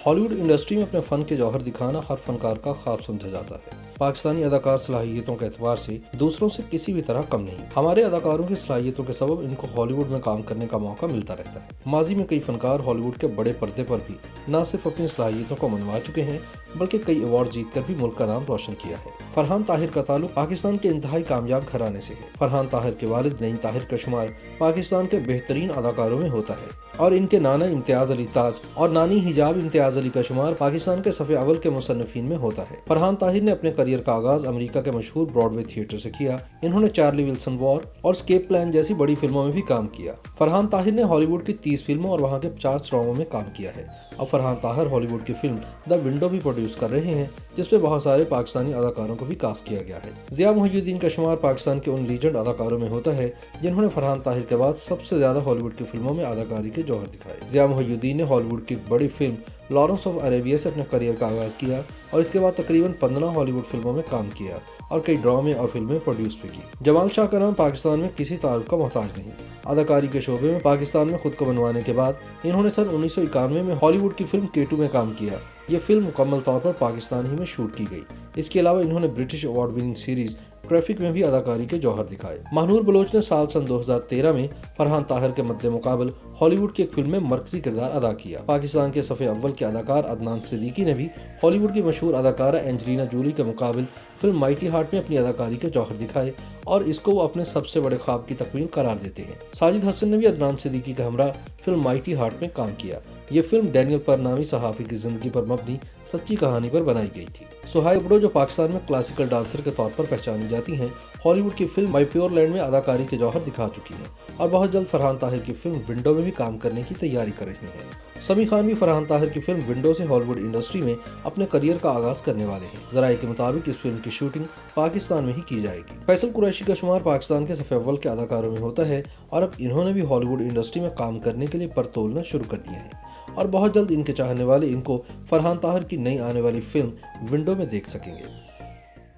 Hollywood industry में अपने fun के जौहर दिखाना हर फनकार का ख्वाब समझा जाता है। पाकिस्तानी अदाकार सलाहियतों के एतबार से दूसरों से किसी भी तरह कम नहीं। हमारे अदाकारों की सलाहियतों के सबब इनको हॉलीवुड में काम करने का मौका मिलता रहता है। माजी में कई फनकार हॉलीवुड के बड़े पर्दे पर भी न सिर्फ अपनी सलाहियतों को मनवा चुके हैं बल्कि कई अवार्ड जीतकर भी मुल्क का नाम रोशन किया है। फरहान ताहिर का ताल्लुक पाकिस्तान के इंतहाई कामयाब घराने से है। फरहान ताहिर के वालिद नईम ताहिर का शुमार पाकिस्तान के बेहतरीन अदाकारों में होता है और इनके नाना इम्तियाज अली ताज और नानी हिजाब इम्तियाज अली का शुमार पाकिस्तान के सफ़े अव्वल के मुसन्निफीन में होता है। फरहान ताहिर ने अपने करियर का आगाज अमेरिका के मशहूर ब्रॉडवे थिएटर से किया। इन्होंने चार्ली विल्सन वॉर और स्केप प्लान जैसी बड़ी फिल्मों में भी काम किया। फरहान ताहिर ने हॉलीवुड की 30 फिल्मों और वहाँ के 50 ड्रामों में काम किया है। अब फरहान ताहिर हॉलीवुड की फिल्म द विंडो भी प्रोड्यूस कर रहे हैं, जिसमें बहुत सारे पाकिस्तानी अदाकारों को भी कास्ट किया गया है। ज़िया मुहियुद्दीन का शुमार पाकिस्तान के उन लीजेंड अदाकारों में होता है जिन्होंने फरहान ताहिर के बाद सबसे ज्यादा हॉलीवुड की फिल्मों में अदाकारी के जौहर दिखाए। ज़िया मुहियुद्दीन ने हॉलीवुड की बड़ी फिल्म लॉरेंस ऑफ अरेबिया से अपने करियर का आगाज किया और इसके बाद तकरीबन 15 हॉलीवुड फिल्मों में काम किया और कई ड्रामे और फिल्में प्रोड्यूस भी की। जमाल शाह का नाम पाकिस्तान में किसी तारुफ का मोहताज नहीं। अदाकारी के शोबे में पाकिस्तान में खुद को बनवाने के बाद इन्होंने सन 1991 में हॉलीवुड की फिल्म K2 में काम किया। ये फिल्म मुकम्मल तौर पर पाकिस्तान ही में शूट की गई। इसके अलावा इन्होंने British award winning series traffic में भी अदाकारी के जौहर दिखाए। महानूर बलोच ने सन 2013 में फरहान ताहिर के मद्दे मुकाबल हॉलीवुड की एक फिल्म में मरकजी किरदार अदा किया। पाकिस्तान के सफ़े अव्वल के अदाकार अदनान सिद्दीकी ने भी हॉलीवुड की मशहूर अदाकारा एंजेलिना जोली के मुकाबले फिल्म माइटी हार्ट में अपनी अदाकारी के जौहर दिखाए और इसको वो अपने सबसे बड़े ख्वाब की तकमील करार देते हैं। साजिद हसन ने भी अदनान सिद्दीकी के हमरा फिल्म माइटी हार्ट में काम किया। ये फिल्म डैनियल पर नामी सहाफ़ी की जिंदगी पर मबनी सच्ची कहानी पर बनाई गई थी। सुहाय बड़ो जो पाकिस्तान में क्लासिकल डांसर के तौर पर पहचानी जाती हैं, हॉलीवुड की फिल्म माई प्योर लैंड में अदाकारी के जौहर दिखा चुकी हैं और बहुत जल्द फरहान ताहिर की फिल्म विंडो में भी काम करने की तैयारी कर रही हैं। समी खान भी फरहान ताहिर की फिल्म विंडो से हॉलीवुड इंडस्ट्री में अपने करियर का आगाज करने वाले हैं। ज़राए के मुताबिक इस फिल्म की शूटिंग पाकिस्तान में ही की जाएगी। फैसल कुरैशी का शुमार पाकिस्तान के सफ़े अव्वल के अदाकारों में होता है और अब इन्होंने भी हॉलीवुड इंडस्ट्री में काम करने के लिए पर तोलना शुरू कर दिया है और बहुत जल्द इनके चाहने वाले इनको फरहान ताहिर की नई आने वाली फिल्म विंडो में देख सकेंगे।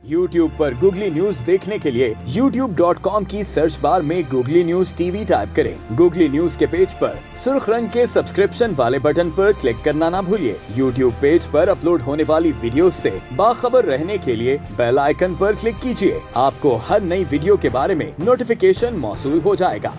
YouTube पर गूगली न्यूज देखने के लिए youtube.com की सर्च बार में गूगली न्यूज TV टाइप करें। गूगली न्यूज के पेज पर सुर्ख रंग के सब्सक्रिप्शन वाले बटन पर क्लिक करना ना भूलिए। YouTube पेज पर अपलोड होने वाली वीडियोस से बाखबर रहने के लिए बेल आइकन पर क्लिक कीजिए। आपको हर नई वीडियो के बारे में नोटिफिकेशन मौसूल हो जाएगा।